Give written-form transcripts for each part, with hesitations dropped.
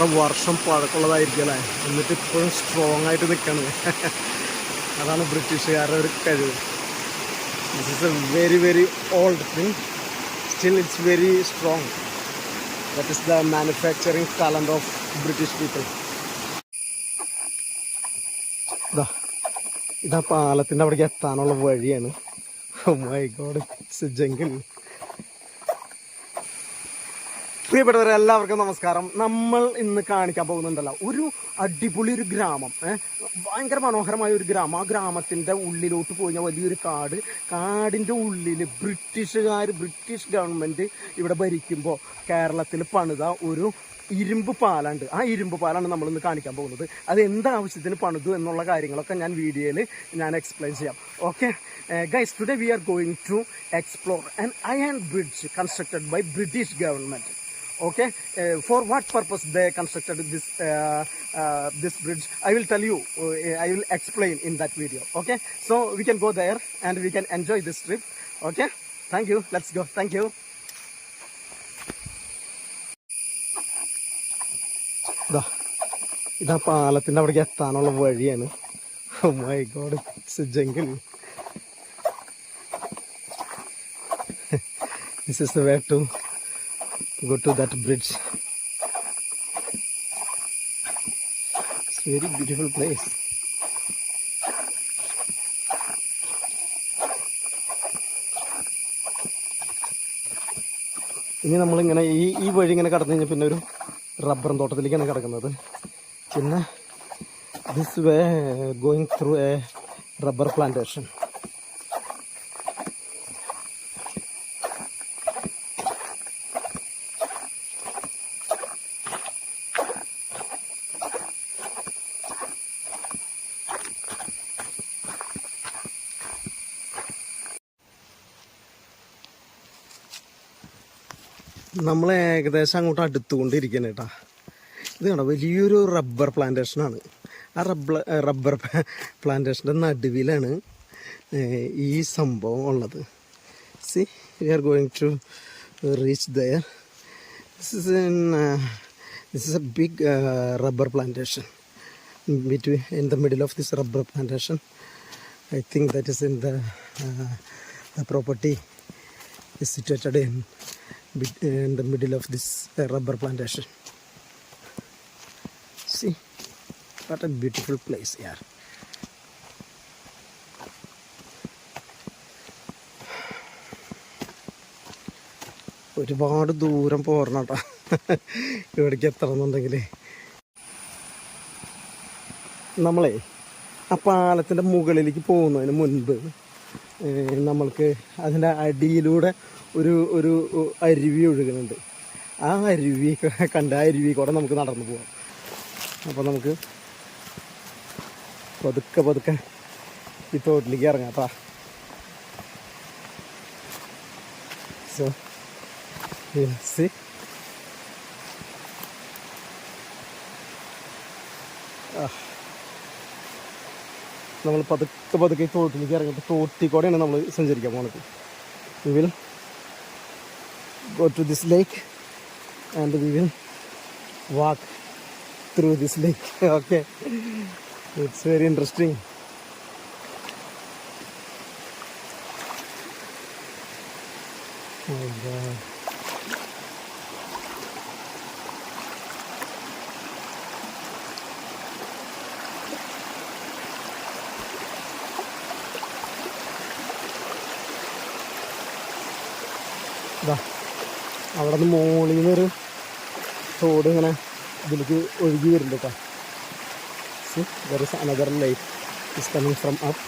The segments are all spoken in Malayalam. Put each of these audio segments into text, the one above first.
വർഷം പഴക്കമുള്ളതായിരിക്കും അല്ലേ, എന്നിട്ട് ഇപ്പോഴും സ്ട്രോങ് ആയിട്ട് നിൽക്കണത്. അതാണ് ബ്രിട്ടീഷുകാരുടെ ഒരു കഴിവ്. This is a very very old thing, still it's very strong. That is the manufacturing talent of British people. ഇതാ പാലത്തിൻ്റെ അവിടേക്ക് എത്താനുള്ള വഴിയാണ്. Oh my god, it's a jungle. പ്രിയപ്പെട്ടവരെ, എല്ലാവർക്കും നമസ്കാരം. നമ്മൾ ഇന്ന് കാണിക്കാൻ പോകുന്നുണ്ടല്ലോ ഒരു അടിപൊളി ഒരു ഗ്രാമം, ഭയങ്കര മനോഹരമായ ഒരു ഗ്രാമം. ആ ഗ്രാമത്തിൻ്റെ ഉള്ളിലോട്ട് പോയി വലിയൊരു കാടിൻ്റെ ഉള്ളിൽ ബ്രിട്ടീഷ് ഗവൺമെൻറ് ഇവിടെ ഭരിക്കുമ്പോൾ കേരളത്തിൽ പണിത ഒരു ഇരുമ്പ് പാലുണ്ട്. ആ ഇരുമ്പ് പാലാണ് നമ്മളിന്ന് കാണിക്കാൻ പോകുന്നത്. അത് എന്താവശ്യത്തിന് പണിതു എന്നുള്ള കാര്യങ്ങളൊക്കെ ഞാൻ വീഡിയോയിൽ എക്സ്പ്ലെയിൻ ചെയ്യാം. Okay guys, today we are going to explore an iron bridge constructed by British government. Okay, for what purpose they constructed this bridge, I will tell you, I will explain in that video. Okay, so we can go there and we can enjoy this trip. Okay, thank you, let's go. Thank you. ഇതാ പാലത്തിൻ്റെ അവിടേക്ക് എത്താനുള്ള വഴിയാണ്. Oh my god, it's a jungle. This is the way to go to that bridge. It's a very beautiful place. ഇനി നമ്മളിങ്ങനെ ഈ വഴി ഇങ്ങനെ കടന്നു കഴിഞ്ഞാൽ പിന്നെ ഒരു റബ്ബറും തോട്ടത്തിലേക്കാണ് കിടക്കുന്നത്. പിന്നെ this way going through A rubber plantation. നമ്മൾ ഏകദേശം അങ്ങോട്ട് അടുത്തുകൊണ്ടിരിക്കുകയാണ് കേട്ടോ. ഇത് കണ്ടോ, വലിയൊരു റബ്ബർ പ്ലാന്റേഷനാണ്. ആ റബ്ബർ പ്ലാന്റേഷൻ്റെ നടുവിലാണ് ഈ സംഭവം ഉള്ളത്. See, we are going to reach there. This is a big rubber plantation. In the middle of this rubber plantation, I think that is in the property is situated in the middle of this rubber plantation. See, what a beautiful place here. ഒരുപാട് ദൂരം പോരണം കേട്ടോ ഇവിടേക്ക് എത്തണമെന്നുണ്ടെങ്കിൽ. നമ്മളെ ആ പാലത്തിൻ്റെ മുകളിലേക്ക് പോകുന്നതിന് മുൻപ് നമ്മൾക്ക് അതിൻ്റെ അടിയിലൂടെ ഒരു അരുവി ഒഴുകുന്നുണ്ട്. ആ അരുവി കൂടെ നമുക്ക് നടന്നു പോകാം. അപ്പോൾ നമുക്ക് പതുക്കെ ഈ തോട്ടിലേക്ക് ഇറങ്ങാം കേട്ടോ. സോ സി, നമ്മൾ പതുക്കെ ഈ തോട്ടിലേക്ക് ഇറങ്ങിയിട്ട് തോട്ടിൽ കൂടെയാണ് നമ്മൾ സഞ്ചരിക്കാൻ പോകുന്നത്. We will go to this lake and we will walk through this lake. Okay, it's very interesting. Oh God. അവിടെ നിന്ന് മുകളിൽ നിന്നൊരു തോട് ഇങ്ങനെ ഇതിലേക്ക് ഒഴുകി വരുന്നുണ്ട് കേട്ടോ. See, there is another lake is coming from up.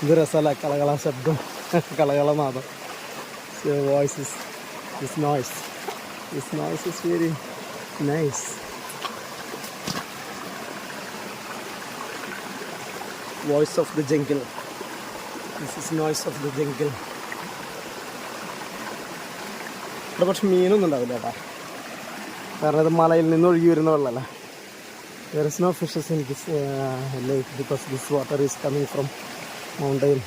ഇത് രസമല്ല, കളകള ശബ്ദം, കളകളനാദം. Voice this noise is very nice. Voice of the jungle. This is noise of the jungle. ഇവിടെ പക്ഷെ മീനൊന്നും ഉണ്ടാവില്ല കേട്ടോ, കാരണം ഇത് മലയിൽ നിന്ന് ഒഴുകി വരുന്ന വെള്ളമല്ല. There is no fishes in this lake because this water is coming from mountain.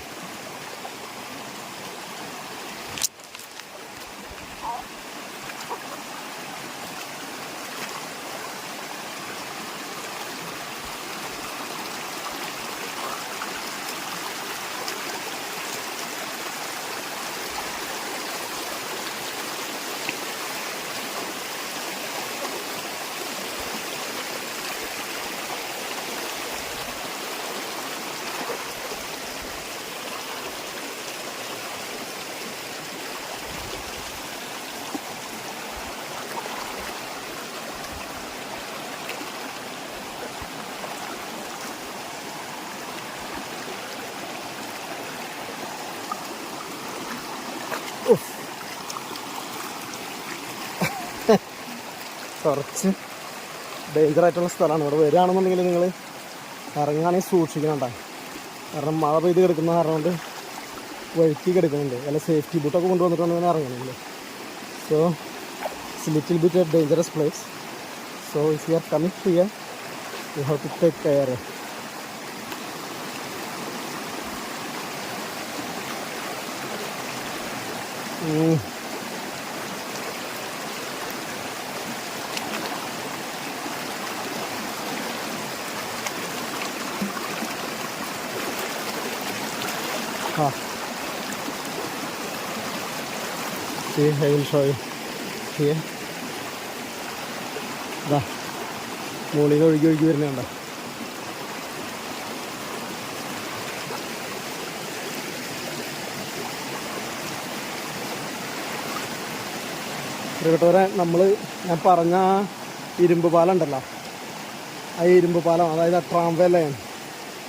കുറച്ച് ഡേഞ്ചർ ആയിട്ടുള്ള സ്ഥലമാണ്. ഇവിടെ വരികയാണെന്നുണ്ടെങ്കിൽ നിങ്ങൾ ഇറങ്ങുകയാണെങ്കിൽ സൂക്ഷിക്കണ്ട. കാരണം മഴ പെയ്ത് കിടക്കുന്ന കാരണം കൊണ്ട് വഴുക്കി കിടക്കുന്നുണ്ട്. വല്ല സേഫ്റ്റി ബൂട്ടൊക്കെ കൊണ്ടുവന്നിട്ടുണ്ടെങ്കിൽ ഇറങ്ങണമെങ്കിൽ. So it's little bit a dangerous place. So if you are coming here you have to take care. See, I will show you here. ദാ മുകളിൽ നിന്ന് ഒഴുകി ഒഴുകി വരുന്നുണ്ടോ? പ്രിയപ്പെട്ടവരെ, ഞാൻ പറഞ്ഞ ഇരുമ്പ് പാലം ഉണ്ടല്ലോ, ആ ഇരുമ്പ് പാലം, അതായത് ട്രാംവേ ലൈൻ,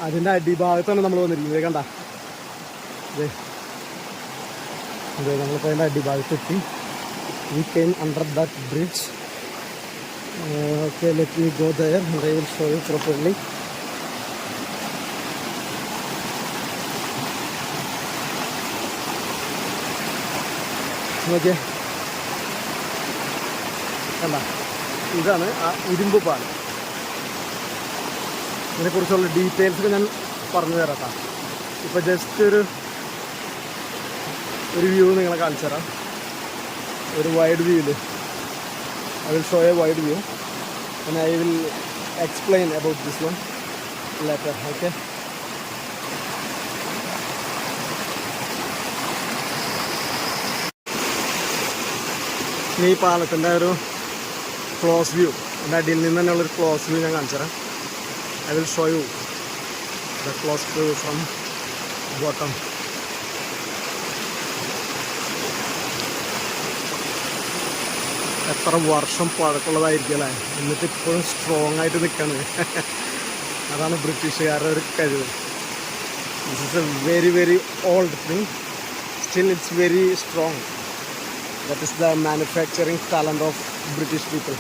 അതിൻ്റെ അടിഭാഗത്താണ് നമ്മൾ വന്നിരിക്കുന്നത്. കണ്ട അതെ, നമ്മളിപ്പോൾ അതിൻ്റെ അടിഭാഗത്തെത്തി. We came under that bridge. Okay, let me go there and I will show you properly. Okay, കണ്ട, ഇതാണ് ആ ഇരുമ്പ് പാലം. ഇതിനെക്കുറിച്ചുള്ള ഡീറ്റെയിൽസൊക്കെ ഞാൻ പറഞ്ഞു തരാം കേട്ടോ. ഇപ്പോൾ ജസ്റ്റ് ഒരു വ്യൂ നിങ്ങളെ കാണിച്ചു തരാം. ഒരു വൈഡ് വ്യൂവിൽ I will show A wide view and I will explain about this one later. Okay, ഈ പാലത്തിൻ്റെ ഒരു ക്ലോസ് വ്യൂ, എൻ്റെ അടിയിൽ നിന്ന് തന്നെയുള്ളൊരു ക്ലോസ് വ്യൂ ഞാൻ കാണിച്ചു തരാം. I will show you the close view from bottom. എത്ര വർഷം പഴക്കമുള്ളതായിരിക്കും അല്ലേ, എന്നിട്ട് ഇപ്പോഴും സ്ട്രോങ് ആയിട്ട് നിൽക്കുകയാണ്. അതാണ് ബ്രിട്ടീഷുകാരുടെ ഒരു കഴിവ്. This is a very very old thing, still it's very strong. That is the manufacturing talent of British people.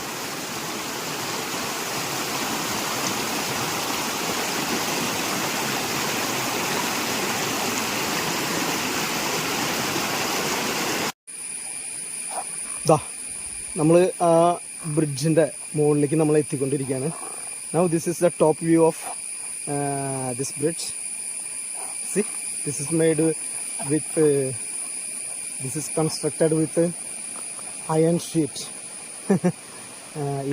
ദാ നമ്മൾ ആ ബ്രിഡ്ജിൻ്റെ മുകളിലേക്ക് നമ്മൾ എത്തിക്കൊണ്ടിരിക്കുകയാണ്. Now this is the top view of this bridge. See, this is made with this is constructed with iron sheet.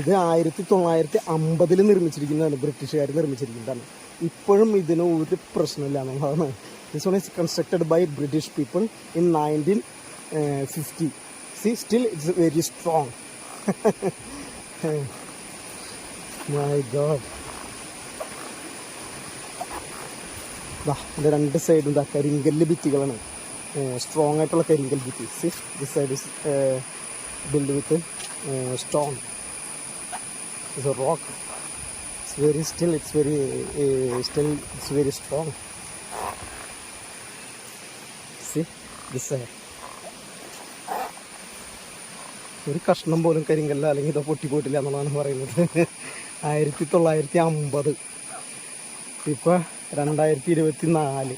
ഇത് 1950 നിർമ്മിച്ചിരിക്കുന്നതാണ്, ബ്രിട്ടീഷുകാർ നിർമ്മിച്ചിരിക്കുന്നതാണ്. ഇപ്പോഴും ഇതിന് ഒരു പ്രശ്നമില്ല എന്നുള്ളതാണ്. This one is constructed by British people in 1950. See, still it's very strong. My God. ഇതിൻ്റെ രണ്ട് സൈഡും എന്താ കരിങ്കല്ല് ഭിത്തികളാണ്, സ്ട്രോങ് ആയിട്ടുള്ള കരിങ്കൽ ഭിത്തി. C, this side is build with stone. It's A rock. It's very still, it's very still, it's very strong. C, this side ഒരു കഷ്ണം പോലും കരിങ്കല്ല അല്ലെങ്കിൽ ഇതോ പൊട്ടിപ്പോയിട്ടില്ല എന്നുള്ളതാണ് പറയുന്നത്. 1950, ഇപ്പോൾ 2024.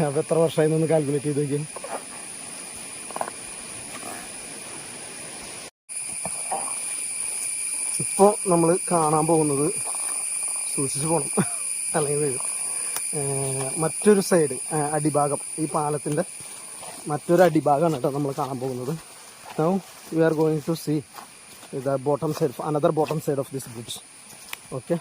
അപ്പോൾ എത്ര വർഷമായി എന്നൊന്ന് കാൽക്കുലേറ്റ് ചെയ്ത് നോക്കിയാൽ. ഇപ്പോൾ നമ്മൾ കാണാൻ പോകുന്നത്, സൂക്ഷിച്ച് പോകണം അല്ലെങ്കിൽ വീഴും, മറ്റൊരു സൈഡ് അടിഭാഗം, ഈ പാലത്തിൻ്റെ മറ്റൊരു അടിഭാഗമാണ് കേട്ടോ നമ്മൾ കാണാൻ പോകുന്നത്. Now we are going to see the bottom side, another bottom side of this bridge. Okay.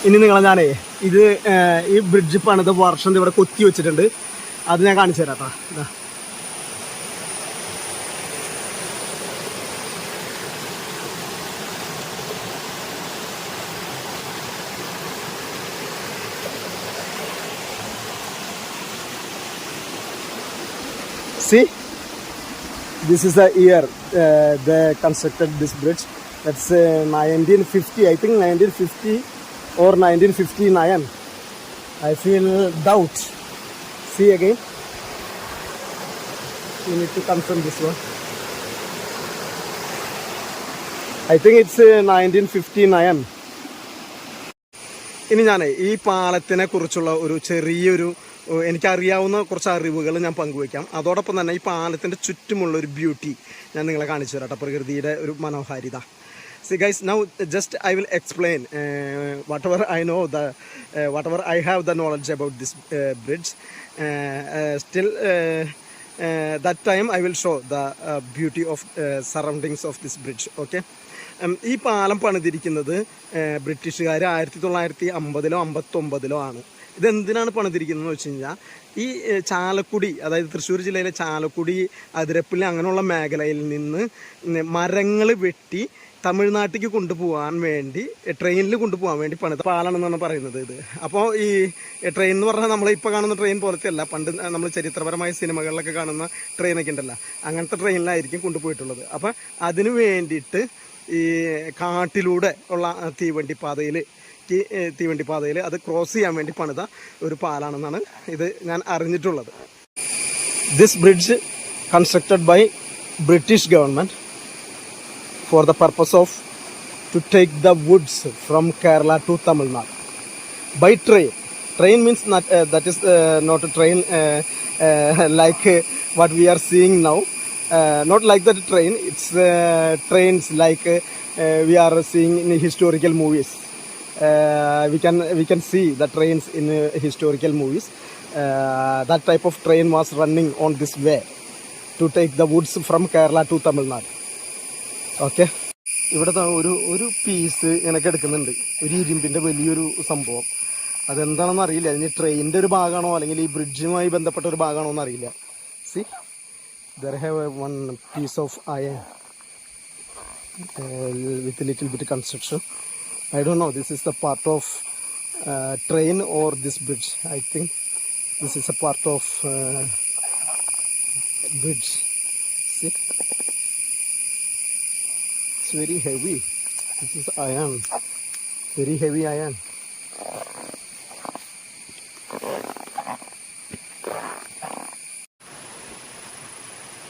ഇനി നിങ്ങളെ ഞാനേ ഇത് ഈ ബ്രിഡ്ജ് പണിത വർഷം ഇവിടെ കൊത്തി വെച്ചിട്ടുണ്ട്. അത് ഞാൻ കാണിച്ചു തരാം കേട്ടോ. See, this is the year they constructed this bridge. That's 1950, I think 1950 or 1959. I feel doubt. See again. You need to confirm this one. I think it's 1959. ഇനി ഞാൻ ഈ പാലത്തിനെ കുറിച്ചുള്ള ഒരു ചെറിയൊരു എനിക്കറിയാവുന്ന കുറച്ച് അറിവുകൾ ഞാൻ പങ്കുവയ്ക്കാം. അതോടൊപ്പം തന്നെ ഈ പാലത്തിൻ്റെ ചുറ്റുമുള്ള ഒരു ബ്യൂട്ടി ഞാൻ നിങ്ങളെ കാണിച്ചു തരാം, പ്രകൃതിയുടെ ഒരു മനോഹാരിത. See guys, now just I will explain whatever I know, whatever I have the knowledge about this bridge. Still that time I will show the beauty of surroundings of this bridge. Okay. ഈ പാലം പണിതിരിക്കുന്നത് ബ്രിട്ടീഷുകാർ 1950-ലോ 1959-ലോ ആണ്. ഇതെന്തിനാണ് പണിതിരിക്കുന്നതെന്ന് വെച്ച് കഴിഞ്ഞാൽ ഈ ചാലക്കുടി, അതായത് തൃശ്ശൂർ ജില്ലയിലെ ചാലക്കുടി, അതിരപ്പള്ളി അങ്ങനെയുള്ള മേഖലയിൽ നിന്ന് മരങ്ങൾ വെട്ടി തമിഴ്നാട്ടിലേക്ക് കൊണ്ടുപോകാൻ വേണ്ടി, ട്രെയിനിൽ കൊണ്ടുപോകാൻ വേണ്ടി പണിത പാലാണെന്നാണ് പറയുന്നത് ഇത്. അപ്പോൾ ഈ ട്രെയിൻ എന്ന് പറഞ്ഞാൽ നമ്മളിപ്പോൾ കാണുന്ന ട്രെയിൻ പോലത്തെ അല്ല, പണ്ട് നമ്മൾ ചരിത്രപരമായ സിനിമകളിലൊക്കെ കാണുന്ന ട്രെയിനൊക്കെ ഉണ്ടല്ലോ, അങ്ങനത്തെ ട്രെയിനിലായിരിക്കും കൊണ്ടുപോയിട്ടുള്ളത്. അപ്പം അതിനു വേണ്ടിയിട്ട് ഈ കാട്ടിലൂടെ ഉള്ള തീവണ്ടിപ്പാതയിൽ അത് ക്രോസ് ചെയ്യാൻ വേണ്ടി പണിത ഒരു പാലാണെന്നാണ് ഇത് ഞാൻ അറിഞ്ഞിട്ടുള്ളത്. This bridge constructed by British government for the purpose of to take the woods from Kerala to Tamil Nadu by train. Train means not that is not a train like what we are seeing now. Not like that train. It's trains like we are seeing in historical movies. We can see the trains in historical movies. That type of train was running on this way to take the woods from Kerala to Tamil Nadu. Okay, ഇവിടുത്തെ ഒരു പീസ് എനിക്ക് എടുക്കുന്നുണ്ട്, ഒരു ഇരുമ്പിൻ്റെ വലിയൊരു സംഭവം. അതെന്താണെന്ന് അറിയില്ല. അതിന് ട്രെയിനിൻ്റെ ഒരു ഭാഗമാണോ അല്ലെങ്കിൽ ഈ ബ്രിഡ്ജുമായി ബന്ധപ്പെട്ട ഒരു ഭാഗമാണോ എന്ന് അറിയില്ല. C, there have one piece of iron with a little bit of construction. I don't know, this is the part of train or this bridge. I think this is a part of bridge. See, it's very heavy. This is iron, very heavy iron.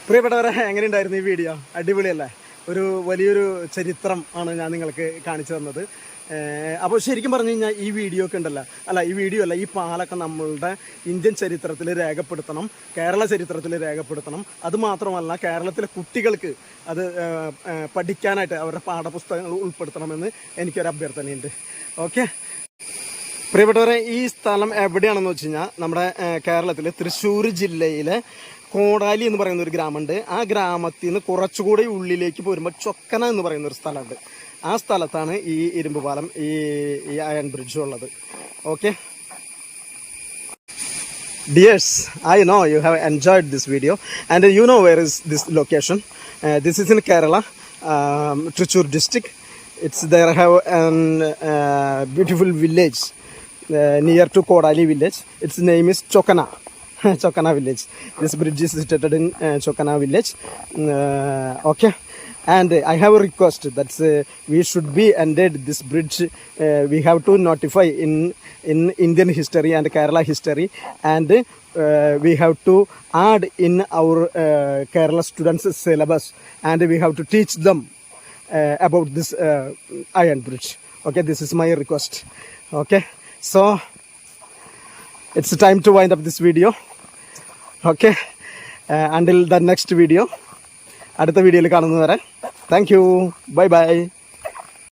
പ്രിയപ്പെട്ടവരെ, എങ്ങനെയുണ്ടായിരുന്നു ഈ വീഡിയോ? അടിപൊളിയല്ലേ? ഒരു വലിയൊരു ചരിത്രം ആണ് ഞാൻ നിങ്ങൾക്ക് കാണിച്ചു തന്നത്. അപ്പോൾ ശരിക്കും പറഞ്ഞു കഴിഞ്ഞാൽ ഈ വീഡിയോ ഒക്കെ ഉണ്ടല്ലോ, ഈ വീഡിയോ അല്ല, ഈ പാലൊക്കെ നമ്മളുടെ ഇന്ത്യൻ ചരിത്രത്തിൽ രേഖപ്പെടുത്തണം, കേരള ചരിത്രത്തിൽ രേഖപ്പെടുത്തണം. അതുമാത്രമല്ല, കേരളത്തിലെ കുട്ടികൾക്ക് അത് പഠിക്കാനായിട്ട് അവരുടെ പാഠപുസ്തകങ്ങൾ ഉൾപ്പെടുത്തണമെന്ന് എനിക്കൊരു അഭ്യർത്ഥനയുണ്ട്. ഓക്കെ പ്രിയപ്പെട്ടവരെ, ഈ സ്ഥലം എവിടെയാണെന്ന് വെച്ച് കഴിഞ്ഞാൽ നമ്മുടെ കേരളത്തിലെ തൃശ്ശൂർ ജില്ലയിലെ കോടാലി എന്ന് പറയുന്ന ഒരു ഗ്രാമമുണ്ട്. ആ ഗ്രാമത്തിൽ നിന്ന് കുറച്ചുകൂടി ഉള്ളിലേക്ക് പോരുമ്പോൾ ചൊക്കന എന്ന് പറയുന്ന ഒരു സ്ഥലമുണ്ട്. ആ സ്ഥലത്താണ് ഈ ഇരുമ്പ് പാലം, ഈ അയൺ ബ്രിഡ്ജ് ഉള്ളത്. Okay dears, I know you have enjoyed this video and you know where is this location. This is in Kerala, Trichur district. It's there have an beautiful village near to Kodali village. Its name is Chokana. Chokana village. This bridge is situated in Chokana village. Okay. And I have a request that we should be ended this bridge. We have to notify in Indian history and Kerala history, and we have to add in our Kerala students' syllabus, and we have to teach them about this iron bridge. Okay, this is my request. Okay, so it's time to wind up this video. Okay, until the next video. അടുത്ത വീഡിയോയിൽ കാണുന്നതുവരെ താങ്ക് യു, ബൈ ബൈ.